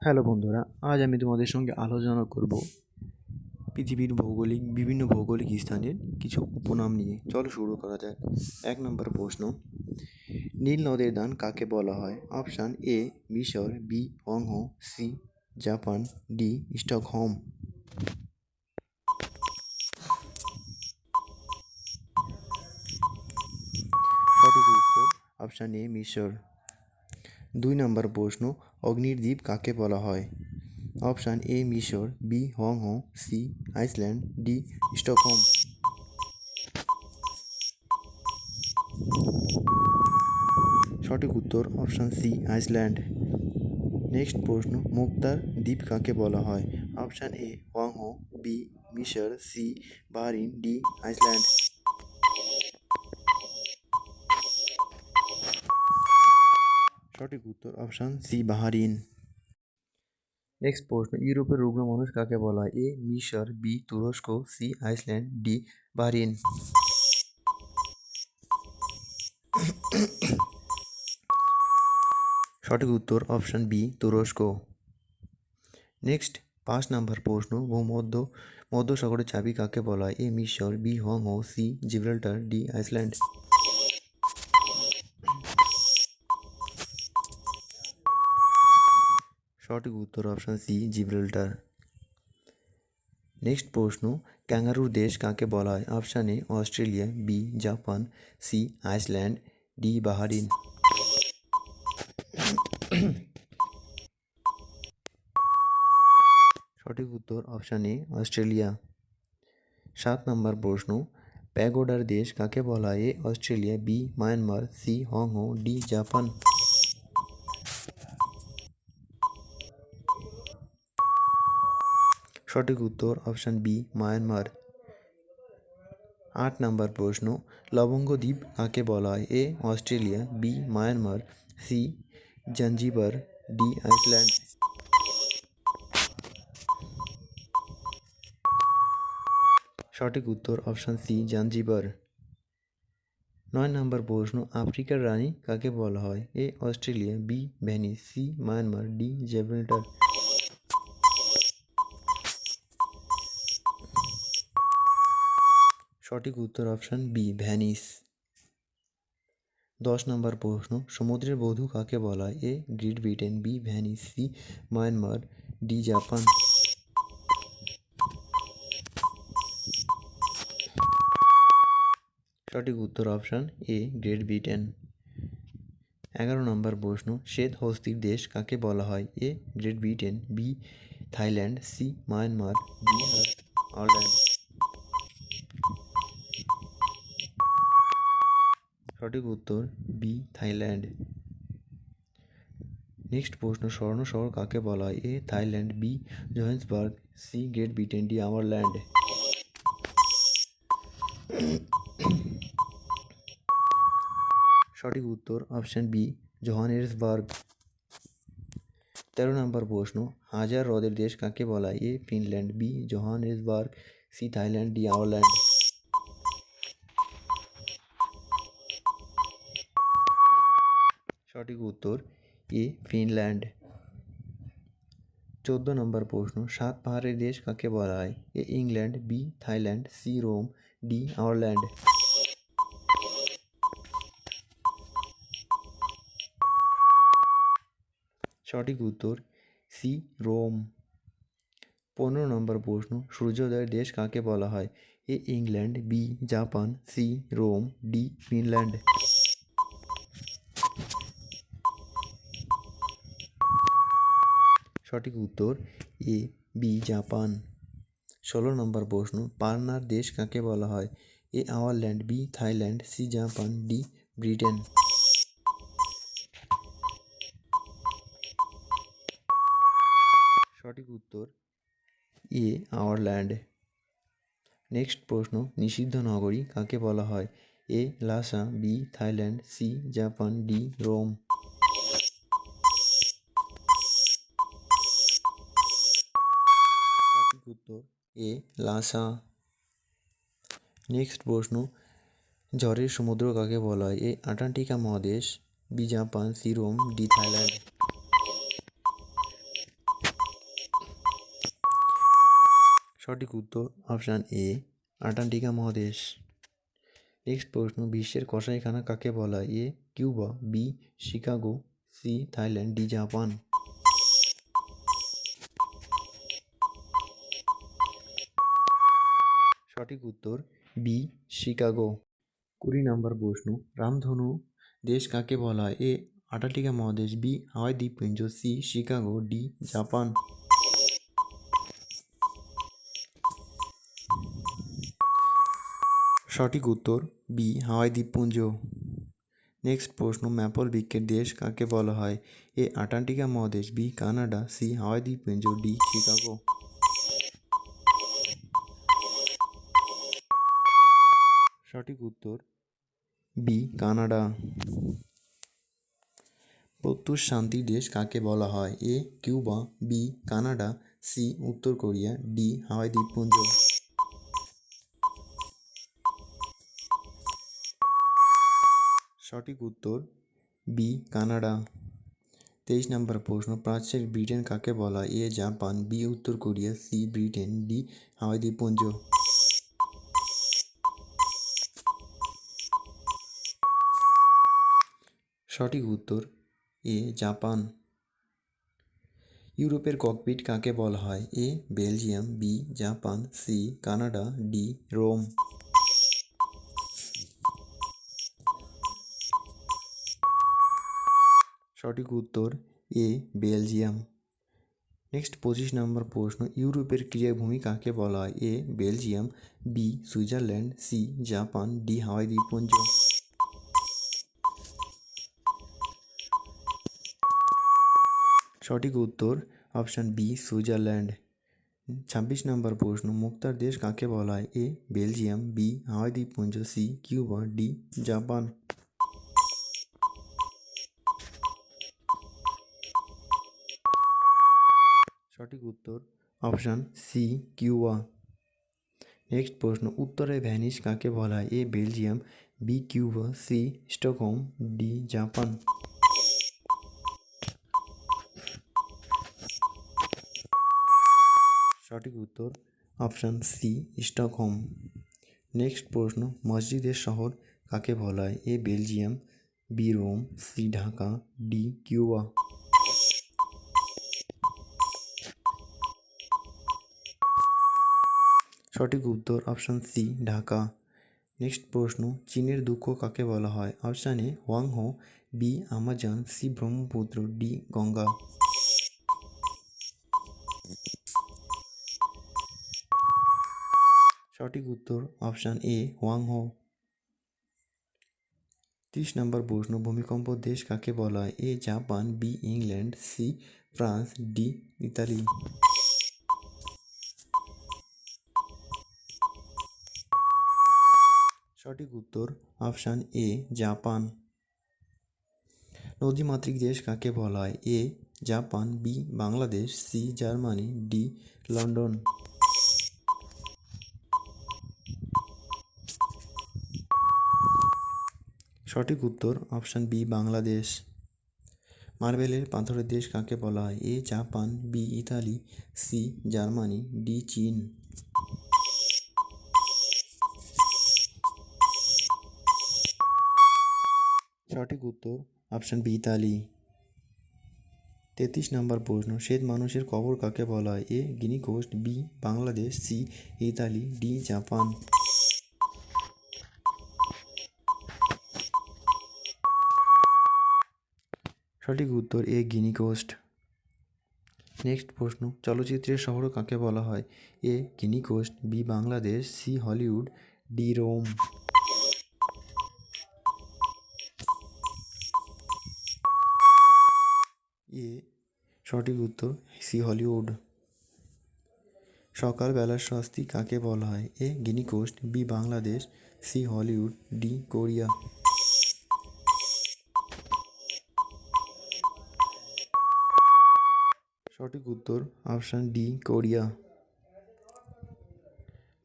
Hello বন্ধুরা, আজ আমি তোমাদের সঙ্গে আলোচনা করব পৃথিবীর বিভিন্ন ভৌগোলিক স্থানের কিছু উপনাম নিয়ে। চলো শুরু করা যাক। 1 নম্বর প্রশ্ন, নীল নদের দান কাকে বলা হয়? অপশান এ মিশর, B Hwang Ho, C Japan, D Stockholm. সঠিক উত্তর অপশান এ মিশর। 2 নম্বর প্রশ্ন, অগ্নির দ্বীপ কাকে বলা হয়? অপশান এ মিশর, B Hwang Ho, C Iceland, D Stockholm. সঠিক উত্তর অপশান সি আইসল্যান্ড। নেক্সট প্রশ্ন, মুক্তার দ্বীপ কাকে বলা হয়? অপশান এ হংহো, বি মিশর, সি বাহরিন, ডি আইসল্যান্ড। সঠিক উত্তর অপশান সি বাহরিন। নেক্সট প্রশ্ন, ইউরোপের রুগ্ন মানুষ কাকে বলা হয়? এ মিশর, বি তুরস্ক, সি আইসল্যান্ড, ডি বাহরিন। সঠিক উত্তর অপশান বি তুরস্ক। নেক্সট 5 নম্বর প্রশ্ন, মধ্যসাগরের চাবি কাকে বলা হয়? এ মিশর, B Hwang Ho, C Gibraltar, D Iceland. সঠিক উত্তর অপশান সি জিব্রাল্টার। নেক্সট প্রশ্ন, ক্যাঙ্গারুর দেশ কাকে বলা হয়? Option A Australia, B Japan, C Iceland, D Bahrain. সঠিক উত্তর অপশান এ অস্ট্রেলিয়া। 7 নম্বর প্রশ্ন, প্যাগোডার দেশ কাকে বলা হয়? A Australia, B Myanmar, C Hwang Ho, D Japan. সঠিক উত্তর অপশান বি মায়ানমার। 8 নম্বর প্রশ্ন, লবঙ্গ দ্বীপ কাকে বলা হয়? A Australia, B Myanmar, C Zanzibar, D Iceland. সঠিক উত্তর অপশান সি জাঞ্জিবার। 9 নম্বর প্রশ্ন, আফ্রিকার রানী কাকে বলা হয়? A Australia, B Venice, C Myanmar, D Gibraltar. সঠিক উত্তর অপশান বি ভেনিস। 10 নম্বর প্রশ্ন, সমুদ্রের বধূ কাকে বলা হয়? A Great Britain, B Venice, C Myanmar, D Japan. সঠিক উত্তর অপশান এ গ্রেট ব্রিটেন। 11 নম্বর প্রশ্ন, শ্বেত হস্তির দেশ কাকে বলা হয়? A Great Britain, B Thailand, C Myanmar, D Ireland. সঠিক উত্তর বি থাইল্যান্ড। নেক্সট প্রশ্ন, স্বর্ণ শহর কাকে বলা হয়? A Thailand, B Johannesburg, C Great Britain, D Ireland. সঠিক উত্তর অপশান বি জোহানেসবার্গ। 13 নম্বর প্রশ্ন, হাজার হ্রদের দেশ কাকে বলা হয়? A Finland, B Johannesburg, C Thailand, D Ireland. সঠিক উত্তর এ ফিনল্যান্ড। 14 নম্বর প্রশ্ন, সাত পাহাড়ের দেশ কাকে বলা হয়? A England, B Thailand, C Rome, D Ireland. সঠিক উত্তর সি রোম। 15 নম্বর প্রশ্ন, সূর্যোদয়ের দেশ কাকে বলা হয়? A England, B Japan, C Rome, D Finland. সঠিক উত্তর এ বি জাপান। 16 নম্বর প্রশ্ন, পারনার দেশ কাকে বলা হয়? A Ireland, B Thailand, C Japan, D Britain. সঠিক উত্তর এ আয়ারল্যান্ড। নেক্সট প্রশ্ন, নিষিদ্ধ নগরী কাকে বলা হয়? A Lhasa, B Thailand, C Japan, D Rome. সঠিক উত্তর এ লাসা। নেক্সট প্রশ্ন, ঝড়ের সমুদ্র কাকে বলা হয়? এ আন্টার্কটিকা মহাদেশ, B Japan, C Rome, D Thailand. সঠিক উত্তর অপশান এ আন্টার্কটিকা মহাদেশ। নেক্সট প্রশ্ন, বিশ্বের কসাইখানা কাকে বলা হয়? A Cuba, B Chicago, C Thailand, D Japan. সঠিক উত্তর বি শিকাগো। 20 নম্বর প্রশ্ন, রামধনু দেশ কাকে বলা হয়? এ আন্টার্কটিকা মহাদেশ, বি হাওয়াই দ্বীপপুঞ্জ, সি শিকাগো, ডি জাপান। সঠিক উত্তর বি হাওয়াই দ্বীপপুঞ্জ। নেক্সট প্রশ্ন, ম্যাপল বৃক্ষের দেশ কাকে বলা হয়? এ আন্টার্কটিকা মহাদেশ, বি কানাডা, সি হাওয়াই দ্বীপপুঞ্জ, ডি শিকাগো। সঠিক উত্তর বি কানাডা। প্রত্যুষ শান্তির দেশ কাকে বলা হয়? A Cuba, B Canada, C উত্তর কোরিয়া, ডি হাওয়াই দ্বীপপুঞ্জ। সঠিক উত্তর বি কানাডা। 23 নম্বর প্রশ্ন, প্রাচ্যের ব্রিটেন কাকে বলা হয়? এ জাপান, বি উত্তর Korea, C Britain, D Hawaii দ্বীপপুঞ্জ। সঠিক উত্তর এ জাপান। ইউরোপের ককপিট কাকে বলা হয়? A Belgium, B Japan, C Canada, D Rome. সঠিক উত্তর এ বেলজিয়াম। নেক্সট 25 নম্বর প্রশ্ন, ইউরোপের ক্রীড়াভূমি কাকে বলা হয়? A Belgium, B Switzerland, C Japan, D Hawaii দ্বীপপুঞ্জ। সঠিক উত্তর অপশান বি সুইজারল্যান্ড। 26 নম্বর প্রশ্ন, মুক্তার দেশ কাকে বলা হয়? এ বেলজিয়াম, বি হাওয়াই দ্বীপপুঞ্জ, সি কিউবা, ডি জাপান। সঠিক উত্তর অপশান সি কিউবা। নেক্সট প্রশ্ন, উত্তরের ভ্যানিস কাকে বলা হয়? A Belgium, B Cuba, C Stockholm, D Japan. সঠিক উত্তর অপশান সি স্টকহোম। নেক্সট প্রশ্ন, মসজিদের শহর কাকে বলা হয়? A Belgium, B Rome, C Dhaka, D Cuba. সঠিক উত্তর অপশান সি ঢাকা। নেক্সট প্রশ্ন, চীনের দুঃখ কাকে বলা হয়? Option A Hwang Ho, B Amazon, C Brahmaputra, D Ganga. সঠিক উত্তর অপশান এ হোয়াংহো। 30 নম্বর প্রশ্ন, ভূমিকম্প দেশ কাকে বলা হয়? A Japan, B England, C France, D Italy. সঠিক উত্তর অপশান এ জাপান। নদীমাতৃক দেশ কাকে বলা হয়? A Japan, B Bangladesh, C Germany, D London. সঠিক উত্তর অপশান বি বাংলাদেশ। মার্বেলের পাথরের দেশ কাকে বলা হয়? A Japan, B Italy, C Germany, D চীন। সঠিক উত্তর অপশান বি ইতালি। 33 নম্বর প্রশ্ন, শ্বেত মানুষের কবর কাকে বলা হয়? A Guinea Coast, B Bangladesh, C Italy, D Japan. সঠিক উত্তর এ গিনি কোস্ট। নেক্সট প্রশ্ন, চলচ্চিত্রের শহর কাকে বলা হয়? A Guinea Coast, B Bangladesh, C Hollywood, D Rome. A সঠিক উত্তর সি হলিউড। সকালবেলার স্বস্তি কাকে বলা হয়? A Guinea Coast, B Bangladesh, C Hollywood, D Korea. সঠিক উত্তর অপশান ডি কোরিয়া।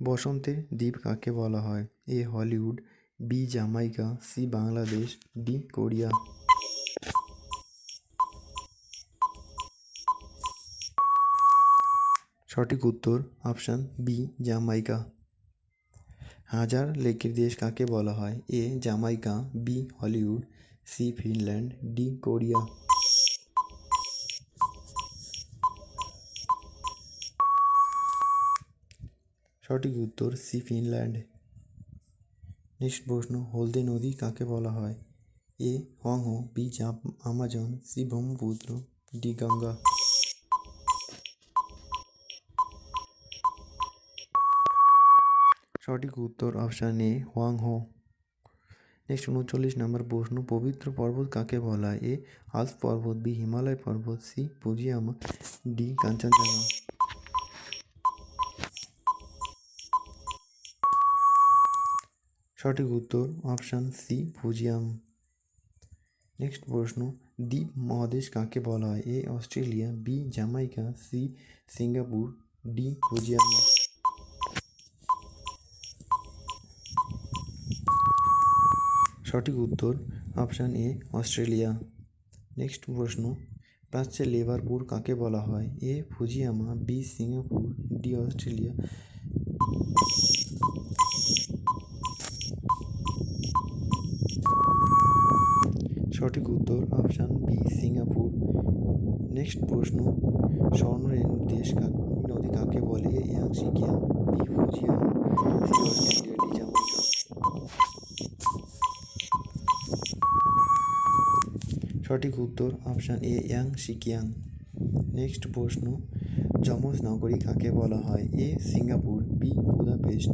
বসন্তের দ্বীপ কাকে বলা হয়? A Hollywood, B Jamaica, C Bangladesh, D Korea. সঠিক উত্তর অপশান বি জামাইকা। হাজার লেকের দেশ কাকে বলা হয়? A Jamaica, B Hollywood, C Finland, D Korea. সঠিক উত্তর সি ফিনল্যান্ড। নেক্সট প্রশ্ন, হলদে নদী কাকে বলা হয়? A Hwang Ho, B Amazon, C Brahmaputra, D Ganga. সঠিক উত্তর অপশান এ হোয়াংহো। নেক্সট 39 নম্বর প্রশ্ন, পবিত্র পর্বত কাকে বলা হয়? এ আল্পস পর্বত, বি হিমালয় পর্বত, সি ফুজিয়ামা, ডি কাঞ্চনজঙ্ঘা। সঠিক উত্তর অপশান সি ফুজিয়াম। নেক্সট প্রশ্ন, দ্বীপ মহাদেশ কাকে বলা হয়? A Australia, B Jamaica, C Singapore, D Fujiyama. সঠিক উত্তর অপশান এ অস্ট্রেলিয়া। নেক্সট প্রশ্ন, প্রাচ্যের লিভারপুল কাকে বলা হয়? A Fujiyama, B Singapore, D Australia. সঠিক উত্তর অপশান বি সিঙ্গাপুর। নেক্সট প্রশ্ন, স্বর্ণরেণু দেশ নদী কাকে বলে? A Yangtze Kiang, B Fujiyama, C Australia, D Jamaica. সঠিক উত্তর option A Yangtze Kiang. Next প্রশ্ন, যমজ নগরী কাকে বলা হয়? A Singapore, B Budapest,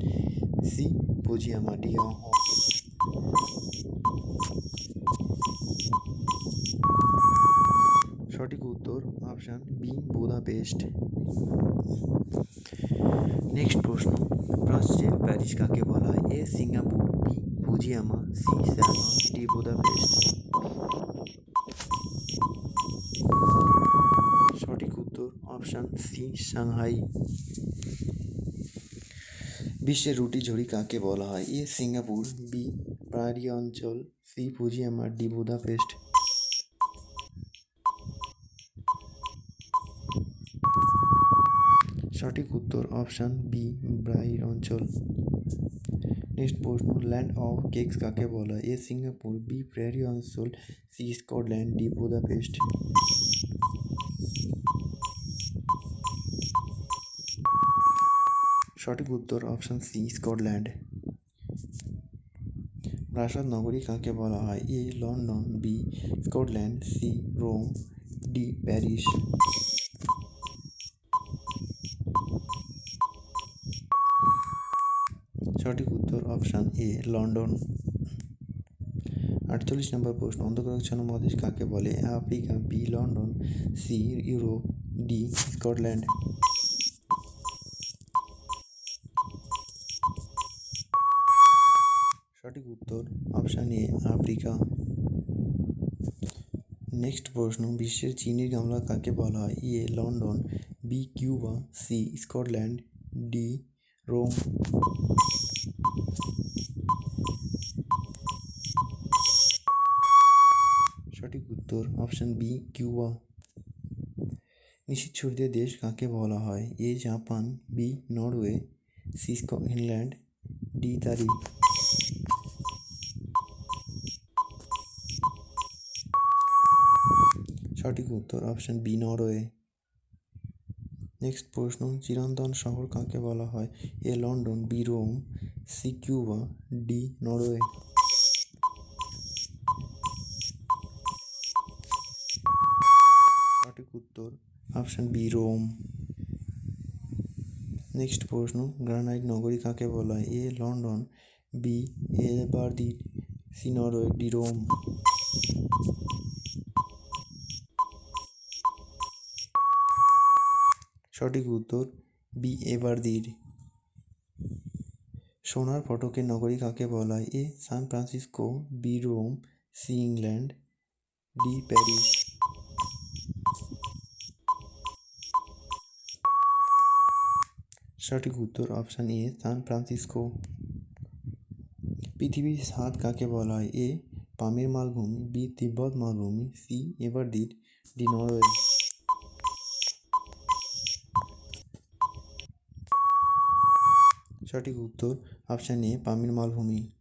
C Fujiyama, D Hong Kong. সঠিক উত্তর অপশান বি বুদাপেস্ট। নেক্সট প্রশ্ন, প্রাচ্যের প্যারিস কাকে বলা হয়? A Singapore, B Fujiyama, C Shanghai, D Budapest. সঠিক উত্তর অপশান সি সাংহাই। বিশ্বের রুটি ঝুড়ি কাকে বলা হয়? এ সিঙ্গাপুর, বি পাহাড়ি অঞ্চল, সি ফুজিয়ামা, ডি বুদাপেস্ট। সঠিক উত্তর অপশান বি ব্রাইর অঞ্চল। নেক্সট প্রশ্ন, ল্যান্ড অফ কেকস কাকে বলা হয়? এ সিঙ্গাপুর, বি প্রেরি অঞ্চল, সি স্কটল্যান্ড, ডি বুদাপেস্ট। সঠিক উত্তর অপশান সি স্কটল্যান্ড। প্রাসাদ নগরী কাকে বলা হয়? A London, B Scotland, C Rome, D Paris. সঠিক উত্তর অপশান এ লন্ডন। 48 নম্বর প্রশ্ন, অন্ধকারাচ্ছন্ন মহাদেশ কাকে বলে? Africa, B London, C Europe, D Scotland. সঠিক উত্তর অপশান এ আফ্রিকা। নেক্সট প্রশ্ন, বিশ্বের চিনির গামলা কাকে বলা হয়? A London, B Cuba, C Scotland, D Rome. সঠিক উত্তর অপশান বি কিউবা। নিশীথ সূর্যের দেশ কাকে বলা হয়? A Japan, B Norway, C Finland, D Italy. সঠিক উত্তর অপশান বি নরওয়ে। নেক্সট প্রশ্ন, চিরন্তন শহর কাকে বলা হয়? A London, B Rome, C Cuba, D Norway. সঠিক উত্তর অপশান বি রোম। নেক্সট প্রশ্ন, গ্রানাইট নগরী কাকে বলা হয়? A London, B Aberdeen, C Norway, D Rome. সঠিক উত্তর বি এবারদিন। সোনার ফটকের নগরী কাকে বলা হয়? A San Francisco, B Rome, C England, D Paris. সঠিক উত্তর অপশান এ সান ফ্রান্সিসকো। পৃথিবীর ছাদ কাকে বলা হয়? এ পামের মালভূমি, বি তিব্বত মালভূমি, সি এভারদিন, ডি নরওয়ে। সঠিক উত্তর অপশান এ পামির মালভূমি।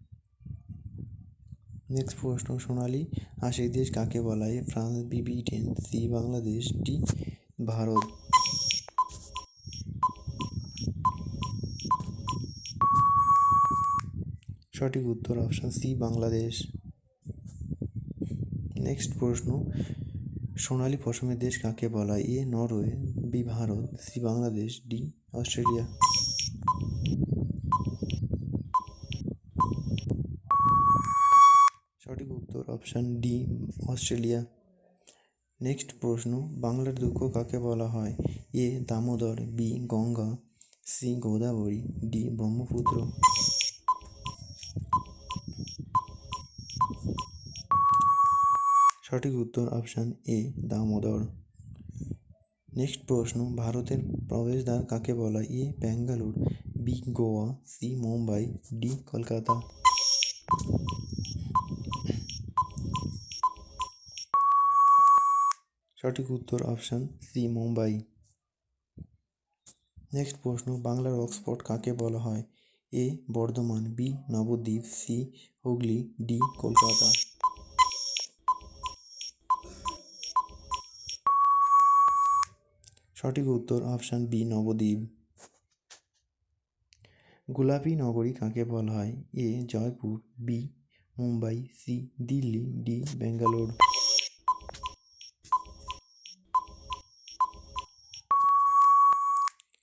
নেক্সট প্রশ্ন, সোনালী আশির দেশ কাকে বলা? A France, B Britain, C Bangladesh, D Bharat. সঠিক উত্তর অপশান সি বাংলাদেশ। নেক্সট প্রশ্ন, সোনালী পশমের দেশ কাকে বলা? A Norway, B Bharat, C Bangladesh, D Australia. সঠিক উত্তর অপশান ডি অস্ট্রেলিয়া। নেক্সট প্রশ্ন, বাংলার দুঃখ কাকে বলা হয়? A Damodar, B Ganga, C Godavari, D Brahmaputra. সঠিক উত্তর অপশান এ দামোদর। নেক্সট প্রশ্ন, ভারতের প্রবেশদ্বার কাকে বলা? A Bangalore, B Goa, C Mumbai, D Kolkata. সঠিক উত্তর অপশান সি মুম্বাই। নেক্সট প্রশ্ন, বাংলার অক্সফোর্ড কাকে বলা হয়? A Bardhaman, B Nabadwip, C Hooghly, D Kolkata. সঠিক উত্তর অপশান বি নবদ্বীপ। গোলাপী নগরী কাকে বলা হয়? A Jaipur, B Mumbai, C Delhi, D Bangalore.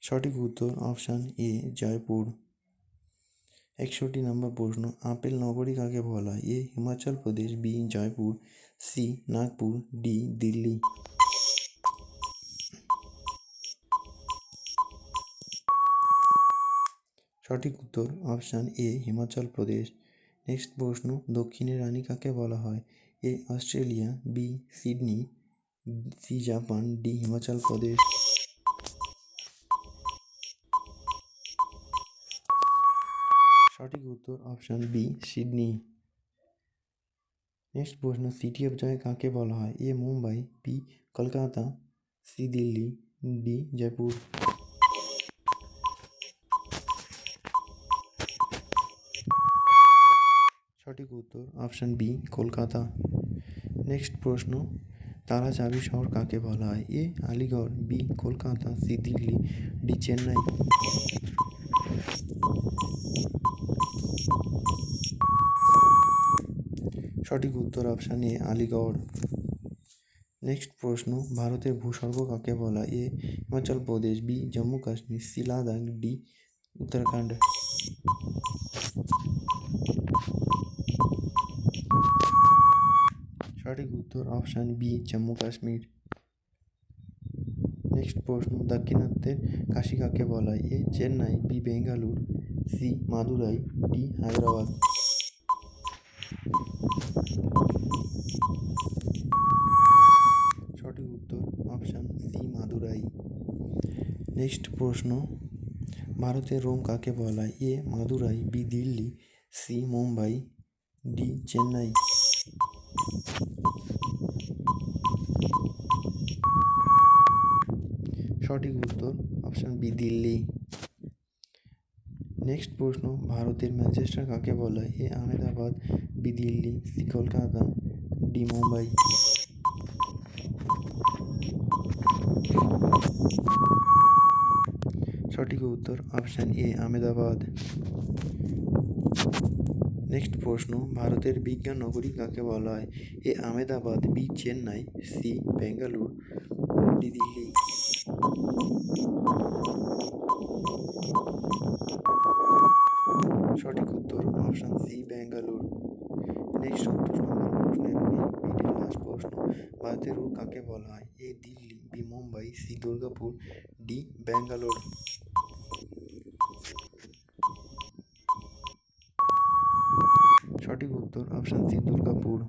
সঠিক উত্তর অপশান এ জয়পুর। 61 নম্বর প্রশ্ন, আপেল নগরী কাকে বলা? A Himachal Pradesh, B Jaipur, C Nagpur, D Delhi. সঠিক উত্তর option A Himachal Pradesh. Next প্রশ্ন, দক্ষিণের রানী কাকে বলা হয়? A Australia, B Sydney, C Japan, D Himachal Pradesh. সঠিক উত্তর অপশান বি সিডনি। নেক্সট প্রশ্ন, সিটি অফ জয় কাকে বলা হয়? A Mumbai, B Kolkata, C Delhi, D Jaipur. সঠিক উত্তর অপশান বি কলকাতা। নেক্সট প্রশ্ন, তারা চাবি শহর কাকে বলা হয়? A Aligarh, B Kolkata, C Delhi, D Chennai. সঠিক উত্তর অপশান এ আলিগড়। নেক্সট প্রশ্ন, ভারতের ভূস্বর্গ কাকে বলা? A Himachal Pradesh, B Jammu Kashmir, C Ladakh, D Uttarakhand. সঠিক উত্তর option B Jammu Kashmir. Next প্রশ্ন, দাক্ষিণাত্যের কাশী কাকে বলা? A Chennai, B Bengaluru, C Madurai, D Hyderabad. সঠিক উত্তর অপশান সি মাদুরাই। নেক্সট প্রশ্ন, ভারতের রোম কাকে বলা? A Madurai, B Delhi, C Mumbai, D Chennai. সঠিক উত্তর অপশান বি দিল্লি। নেক্সট প্রশ্ন, ভারতের ম্যানচেস্টার কাকে বলা? A Ahmedabad, B Delhi, C Kolkata, D Mumbai. সঠিক উত্তর অপশান এ আহমেদাবাদ। নেক্সট প্রশ্ন, ভারতের বিজ্ঞান নগরী কাকে বলা হয়? A Ahmedabad, B Chennai, C Bengaluru, D Delhi. সঠিক উত্তর option C Bengaluru. Next 29 number প্রশ্ন এবং এই ভিডিওর লাস্ট প্রশ্ন, ভারতের রুট কাকে বলা হয়? A Delhi, B Mumbai, C Durgapur, D Bangalore. সঠিক উত্তর অপশান সি দুর্গাপুর।